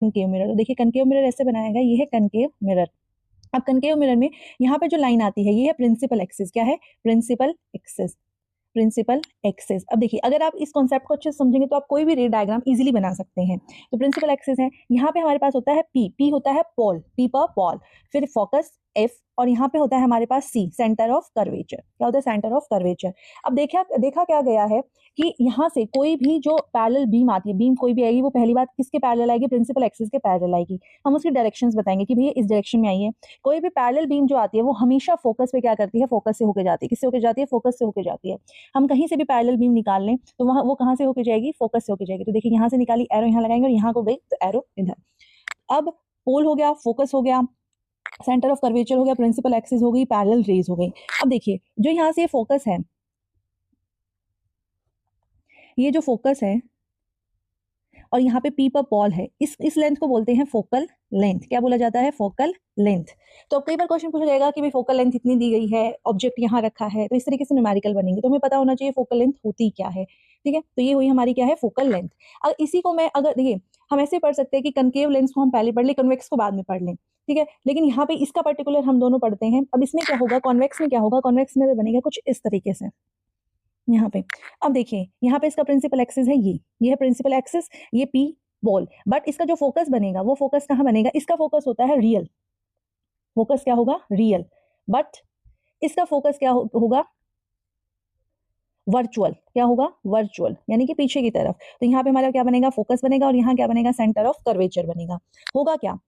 Concave mirror. तो देखिए concave mirror ऐसे बनाया गया, ये है कनकेव मिरर। अब कनकेव मिरर में यहाँ पे जो लाइन आती है ये है प्रिंसिपल एक्सिस। क्या है? Principal axis. Principal axis. अब देखिए अगर आप इस कॉन्सेप्ट को अच्छे से समझेंगे तो आप कोई भी रे डायग्राम इजीली बना सकते हैं। तो प्रिंसिपल एक्सिस है, यहाँ पे हमारे पास होता है पी होता है पोल, पी पर पोल, फिर फोकस एफ, और यहाँ पे होता है हमारे पास सी, सेंटर ऑफ कर्वेचर। क्या होता है? Centre of curvature. अब देखा क्या गया है कि यहाँ से कोई भी जो पैरेलल बीम आती है, बीम कोई भी आएगी, वो पहली बात किसके पैरेलल आएगी? प्रिंसिपल एक्सिस के पैरेलल आएगी। हम उसकी डायरेक्शंस बताएंगे कि भैया इस डायरेक्शन में आई है। कोई भी पैरेलल बीम जो आती है वो हमेशा फोकस पे क्या करती है? फोकस से होकर जाती है। किससे होकर जाती है? फोकस से होकर जाती है। हम कहीं से भी पैरेलल बीम निकाल लें तो वहां वो कहाँ से होकर जाएगी? फोकस से होकर जाएगी। तो देखिए यहाँ से निकाली, एरो यहाँ लगाएंगे और यहाँ को गई तो एरो इधर। अब पोल हो गया, फोकस हो गया, सेंटर ऑफ कर्वेचर हो गया, प्रिंसिपल एक्सिस हो गई, पैरेलल रेज हो गई। अब देखिए जो यहाँ से फोकस है, ये जो फोकस है और यहाँ पे पी पर पॉल है, इस लेंथ को बोलते हैं फोकल लेंथ। क्या बोला जाता है? Focal length. तो अब कई बार क्वेश्चन पूछा जाएगा कि भाई फोकल लेंथ इतनी दी गई है, ऑब्जेक्ट यहाँ रखा है, तो इस तरीके से न्यूमेरिकल बनेंगे, तो हमें पता होना चाहिए फोकल लेंथ होती क्या है। ठीक है, तो ये हुई हमारी क्या है? Focal length. अब इसी को मैं अगर देखिए हम ऐसे पढ़ सकते हैं कि कनकेव लेंस को हम पहले पढ़ लें, कन्वेक्स को बाद में पढ़ लें। ठीक है, लेकिन यहाँ पे इसका पर्टिकुलर हम दोनों पढ़ते हैं। अब इसमें क्या होगा? कॉन्वेक्स में क्या होगा? कॉन्वेक्स में बनेगा कुछ इस तरीके से यहाँ पे। अब देखिए यहाँ पे इसका प्रिंसिपल एक्सिस है, ये है प्रिंसिपल एक्सिस, ये पी बॉल, बट इसका जो फोकस बनेगा वो फोकस कहाँ बनेगा? इसका फोकस होता है रियल। फोकस क्या होगा? रियल। बट इसका फोकस क्या होगा? वर्चुअल। क्या होगा? वर्चुअल, यानी कि पीछे की तरफ। तो यहाँ पे हमारा क्या बनेगा? फोकस बनेगा, और यहाँ क्या बनेगा? सेंटर ऑफ कर्वेचर बनेगा। होगा क्या?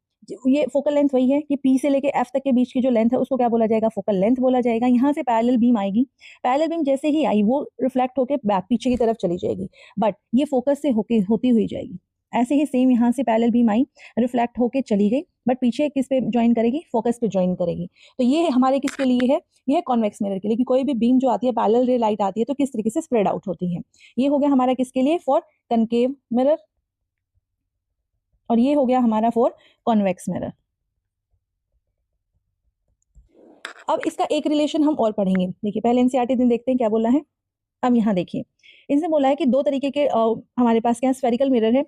ये फोकल लेंथ वही है कि पी से लेके एफ तक के बीच की जो लेंथ है उसको क्या बोला जाएगा? फोकल लेंथ बोला जाएगा। यहाँ से पैरेलल बीम आएगी, पैरेलल बीम जैसे ही आई वो रिफ्लेक्ट होके बैक पीछे की तरफ चली जाएगी, बट ये फोकस से होती हुई जाएगी। ऐसे ही सेम यहाँ से पैरेलल बीम आई, रिफ्लेक्ट होके चली गई, बट पीछे किस पे ज्वाइन करेगी? फोकस पे ज्वाइन करेगी। तो ये हमारे किसके लिए है? ये है कॉन्वेक्स मिरर के लिए, कि कोई भी बीम जो आती है, पैरेलल रे लाइट आती है, तो किस तरीके से स्प्रेड आउट होती है। ये हो गया हमारा किसके लिए? फॉर कनकेव मिरर, और ये हो गया हमारा फॉर कॉन्वेक्स मिरर। अब इसका एक रिलेशन हम और पढ़ेंगे। देखिए पहले एनसीईआरटी दिन देखते हैं क्या बोला है। अब यहाँ देखिए इनसे बोला है कि दो तरीके के हमारे पास क्या स्फेरिकल मिरर है,